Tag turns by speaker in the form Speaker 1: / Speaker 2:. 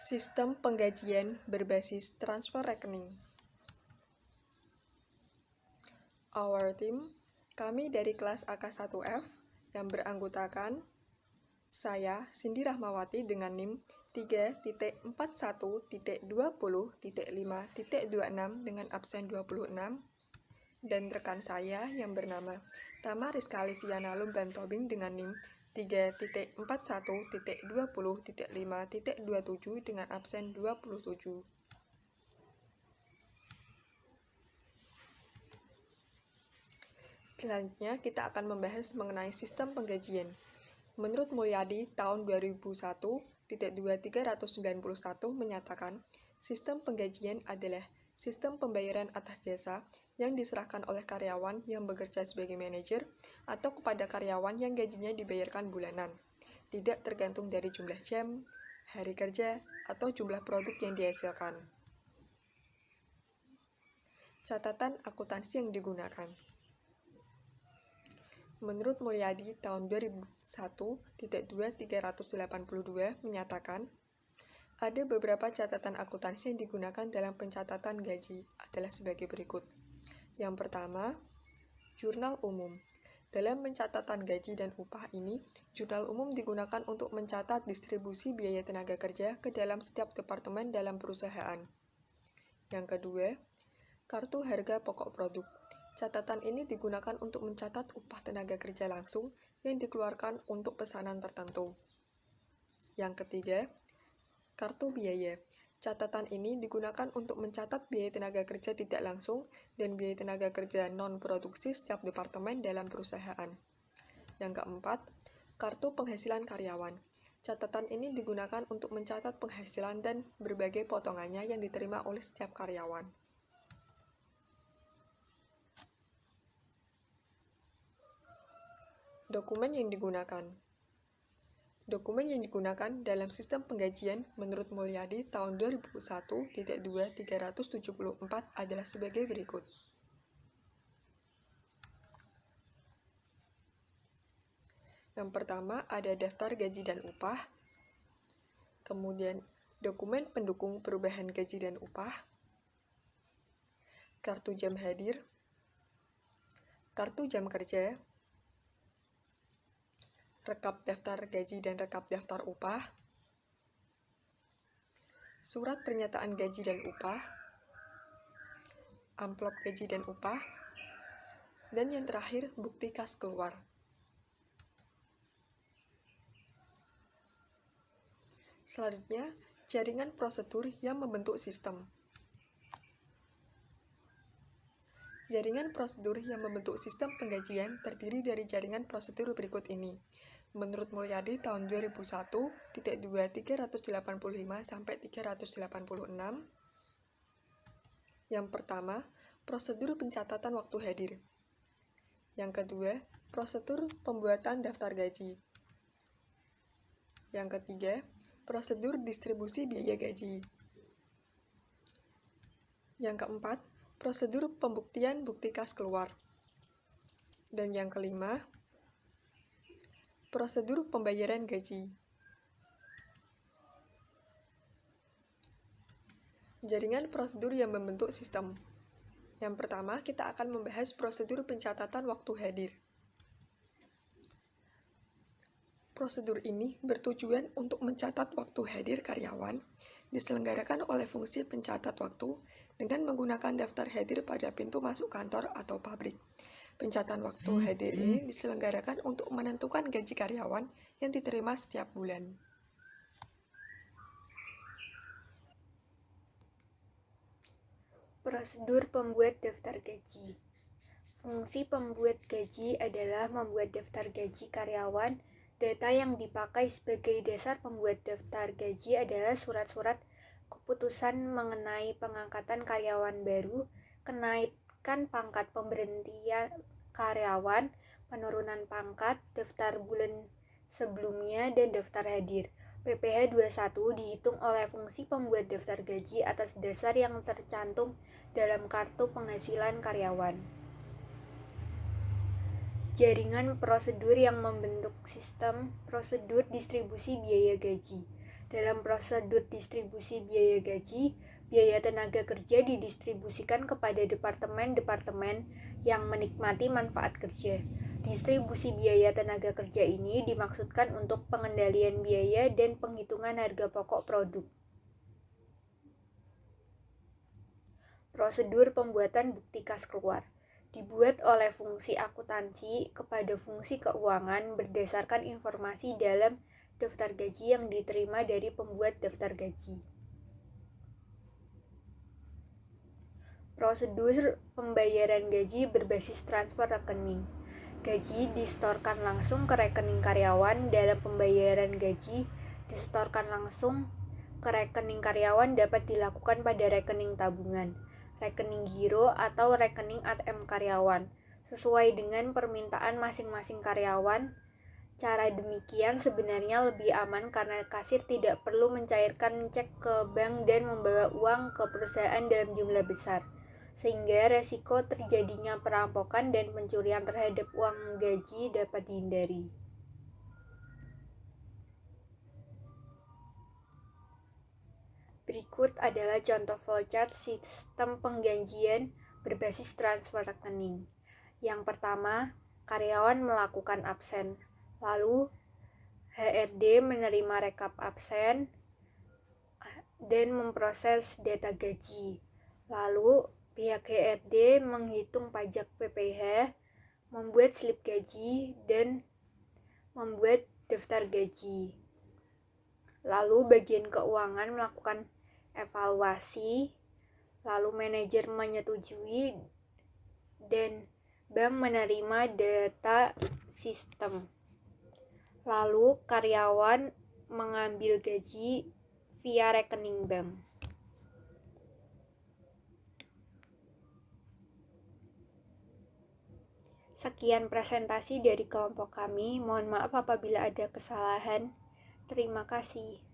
Speaker 1: Sistem penggajian berbasis transfer rekening. Our team, kami dari kelas AK1F yang beranggotakan saya, Cindy Rahmawati dengan NIM 3.41.20.5.26 dengan absen 26, dan rekan saya yang bernama Tama Rizka Aliviana Lumban Tobing dengan NIM 3.41.20.5.27 dengan absen 27. Selanjutnya, kita akan membahas mengenai sistem penggajian. Menurut Mulyadi, tahun 2001.2391 menyatakan, sistem penggajian adalah sistem pembayaran atas jasa yang diserahkan oleh karyawan yang bekerja sebagai manajer atau kepada karyawan yang gajinya dibayarkan bulanan, tidak tergantung dari jumlah jam, hari kerja, atau jumlah produk yang dihasilkan. Catatan akuntansi yang digunakan. Menurut Mulyadi, tahun 2001.2382 menyatakan, ada beberapa catatan akuntansi yang digunakan dalam pencatatan gaji adalah sebagai berikut. Yang pertama, jurnal umum. Dalam pencatatan gaji dan upah ini, jurnal umum digunakan untuk mencatat distribusi biaya tenaga kerja ke dalam setiap departemen dalam perusahaan. Yang kedua, kartu harga pokok produk. Catatan ini digunakan untuk mencatat upah tenaga kerja langsung yang dikeluarkan untuk pesanan tertentu. Yang ketiga, kartu biaya. Catatan ini digunakan untuk mencatat biaya tenaga kerja tidak langsung dan biaya tenaga kerja non-produksi setiap departemen dalam perusahaan. Yang keempat, kartu penghasilan karyawan. Catatan ini digunakan untuk mencatat penghasilan dan berbagai potongannya yang diterima oleh setiap karyawan. Dokumen yang digunakan. Dokumen yang digunakan dalam sistem penggajian menurut Mulyadi tahun 2001.2374 adalah sebagai berikut. Yang pertama ada daftar gaji dan upah, kemudian dokumen pendukung perubahan gaji dan upah, kartu jam hadir, kartu jam kerja, rekap daftar gaji dan rekap daftar upah, surat pernyataan gaji dan upah, amplop gaji dan upah, dan yang terakhir bukti kas keluar. Selanjutnya, jaringan prosedur yang membentuk sistem. Jaringan prosedur yang membentuk sistem penggajian terdiri dari jaringan prosedur berikut ini. Menurut Mulyadi tahun 2001.2385-386. Yang pertama, prosedur pencatatan waktu hadir. Yang kedua, prosedur pembuatan daftar gaji. Yang ketiga, prosedur distribusi biaya gaji. Yang keempat, prosedur pembuktian bukti kas keluar. Dan yang kelima, prosedur pembayaran gaji. Jaringan prosedur yang membentuk sistem. Yang pertama, kita akan membahas prosedur pencatatan waktu hadir. Prosedur ini bertujuan untuk mencatat waktu hadir karyawan, diselenggarakan oleh fungsi pencatat waktu dengan menggunakan daftar hadir pada pintu masuk kantor atau pabrik. Pencatatan waktu hadir ini diselenggarakan untuk menentukan gaji karyawan yang diterima setiap bulan.
Speaker 2: Prosedur pembuat daftar gaji. Fungsi pembuat gaji adalah membuat daftar gaji karyawan. Data yang dipakai sebagai dasar pembuat daftar gaji adalah surat-surat keputusan mengenai pengangkatan karyawan baru, kenaikan pangkat, pemberhentian karyawan, penurunan pangkat, daftar bulan sebelumnya, dan daftar hadir. PPh 21 dihitung oleh fungsi pembuat daftar gaji atas dasar yang tercantum dalam kartu penghasilan karyawan. Jaringan prosedur yang membentuk sistem prosedur distribusi biaya gaji. Dalam prosedur distribusi biaya gaji, biaya tenaga kerja didistribusikan kepada departemen-departemen yang menikmati manfaat kerja. Distribusi biaya tenaga kerja ini dimaksudkan untuk pengendalian biaya dan penghitungan harga pokok produk. Prosedur pembuatan bukti kas keluar dibuat oleh fungsi akuntansi kepada fungsi keuangan berdasarkan informasi dalam daftar gaji yang diterima dari pembuat daftar gaji. Prosedur pembayaran gaji berbasis transfer rekening. Gaji disetorkan langsung ke rekening karyawan. Dalam pembayaran gaji disetorkan langsung ke rekening karyawan dapat dilakukan pada rekening tabungan, rekening giro, atau rekening ATM karyawan, sesuai dengan permintaan masing-masing karyawan. Cara demikian sebenarnya lebih aman karena kasir tidak perlu mencairkan cek ke bank dan membawa uang ke perusahaan dalam jumlah besar, sehingga resiko terjadinya perampokan dan pencurian terhadap uang gaji dapat dihindari. Berikut adalah contoh flowchart sistem penggajian berbasis transfer rekening. Yang pertama, karyawan melakukan absen, lalu HRD menerima rekap absen dan memproses data gaji. Lalu pihak HRD menghitung pajak PPh, membuat slip gaji, dan membuat daftar gaji. Lalu bagian keuangan melakukan evaluasi, lalu manajer menyetujui, dan bank menerima data sistem. Lalu karyawan mengambil gaji via rekening bank. Sekian presentasi dari kelompok kami. Mohon maaf apabila ada kesalahan. Terima kasih.